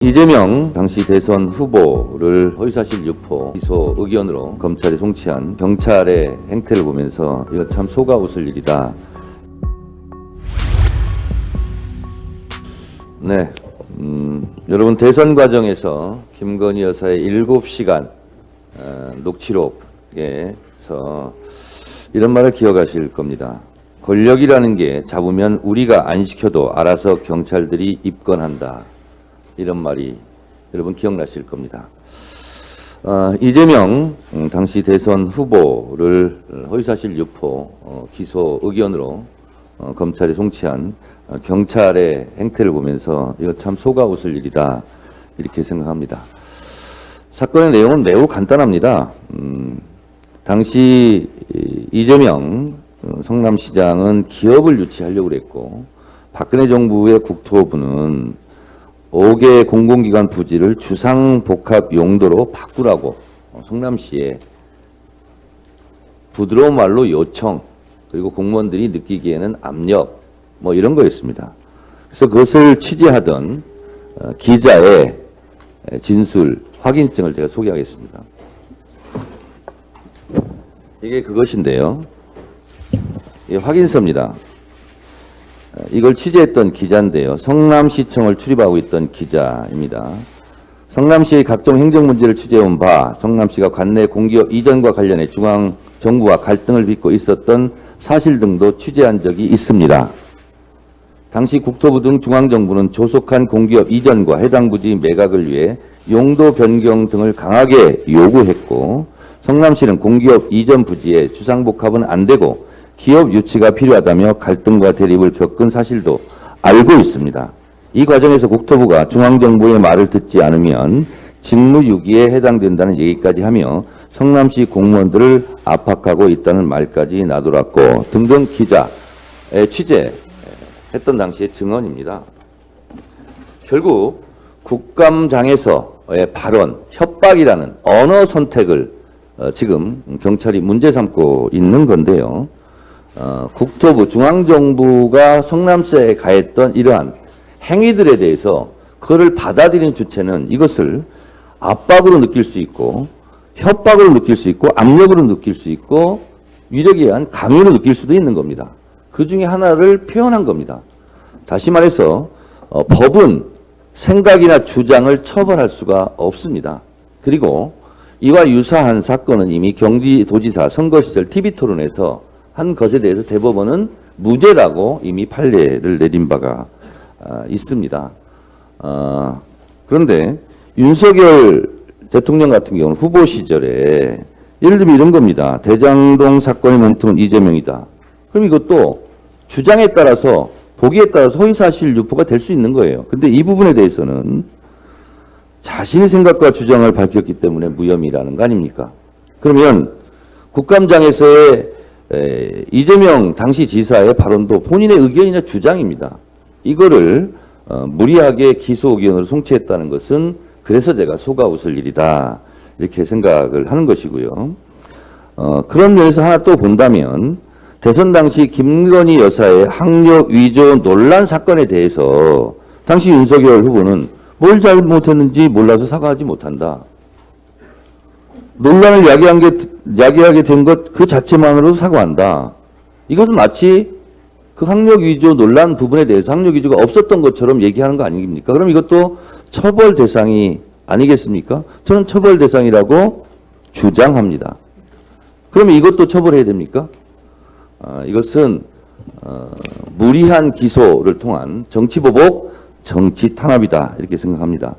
이재명 당시 대선 후보를 허위사실 유포 기소 의견으로 검찰에 송치한 경찰의 행태를 보면서 이거 참 속아 웃을 일이다. 네, 여러분 대선 과정에서 김건희 여사의 7시간 녹취록에서 이런 말을 기억하실 겁니다. 권력이라는 게 잡으면 우리가 안 시켜도 알아서 경찰들이 입건한다. 이런 말이 여러분 기억나실 겁니다. 이재명 당시 대선 후보를 허위사실 유포 기소 의견으로 검찰에 송치한 경찰의 행태를 보면서 이거 참 속아 웃을 일이다 이렇게 생각합니다. 사건의 내용은 매우 간단합니다. 당시 이재명 성남시장은 기업을 유치하려고 했고 박근혜 정부의 국토부는 5개 공공기관 부지를 주상복합 용도로 바꾸라고 성남시에 부드러운 말로 요청, 그리고 공무원들이 느끼기에는 압력 뭐 이런 거였습니다. 그래서 그것을 취재하던 기자의 진술 확인증을 제가 소개하겠습니다. 이게 그것인데요. 이게 확인서입니다. 이걸 취재했던 기자인데요. 성남시청을 출입하고 있던 기자입니다. 성남시의 각종 행정 문제를 취재해온 바 성남시가 관내 공기업 이전과 관련해 중앙정부와 갈등을 빚고 있었던 사실 등도 취재한 적이 있습니다. 당시 국토부 등 중앙정부는 조속한 공기업 이전과 해당 부지 매각을 위해 용도 변경 등을 강하게 요구했고 성남시는 공기업 이전 부지에 주상복합은 안 되고 기업 유치가 필요하다며 갈등과 대립을 겪은 사실도 알고 있습니다. 이 과정에서 국토부가 중앙정부의 말을 듣지 않으면 직무유기에 해당된다는 얘기까지 하며 성남시 공무원들을 압박하고 있다는 말까지 나돌았고 등등 기자의 취재했던 당시의 증언입니다. 결국 국감장에서의 발언, 협박이라는 언어 선택을 지금 경찰이 문제 삼고 있는 건데요. 국토부, 중앙정부가 성남시에 가했던 이러한 행위들에 대해서 그를 받아들인 주체는 이것을 압박으로 느낄 수 있고 협박으로 느낄 수 있고 압력으로 느낄 수 있고 위력에 의한 강요로 느낄 수도 있는 겁니다. 그 중에 하나를 표현한 겁니다. 다시 말해서 법은 생각이나 주장을 처벌할 수가 없습니다. 그리고 이와 유사한 사건은 이미 경기도지사 선거 시절 TV토론에서 한 것에 대해서 대법원은 무죄라고 이미 판례를 내린 바가 있습니다. 그런데 윤석열 대통령 같은 경우는 후보 시절에 예를 들면 이런 겁니다. 대장동 사건의 몸통은 이재명이다. 그럼 이것도 주장에 따라서 보기에 따라서 허위사실 유포가 될 수 있는 거예요. 근데 이 부분에 대해서는 자신의 생각과 주장을 밝혔기 때문에 무혐의라는 거 아닙니까? 그러면 국감장에서의 이재명 당시 지사의 발언도 본인의 의견이나 주장입니다. 이거를 무리하게 기소 의견으로 송치했다는 것은 그래서 제가 속아 웃을 일이다 이렇게 생각을 하는 것이고요. 그런 면에서 하나 또 본다면 대선 당시 김건희 여사의 학력 위조 논란 사건에 대해서 당시 윤석열 후보는 뭘 잘못했는지 몰라서 사과하지 못한다. 논란을 야기하게 된 것 그 자체만으로도 사과한다. 이것은 마치 그 학력 위조 논란 부분에 대해서 학력 위조가 없었던 것처럼 얘기하는 거 아닙니까? 그럼 이것도 처벌 대상이 아니겠습니까? 저는 처벌 대상이라고 주장합니다. 그러면 이것도 처벌해야 됩니까? 이것은 무리한 기소를 통한 정치보복, 정치 탄압이다 이렇게 생각합니다.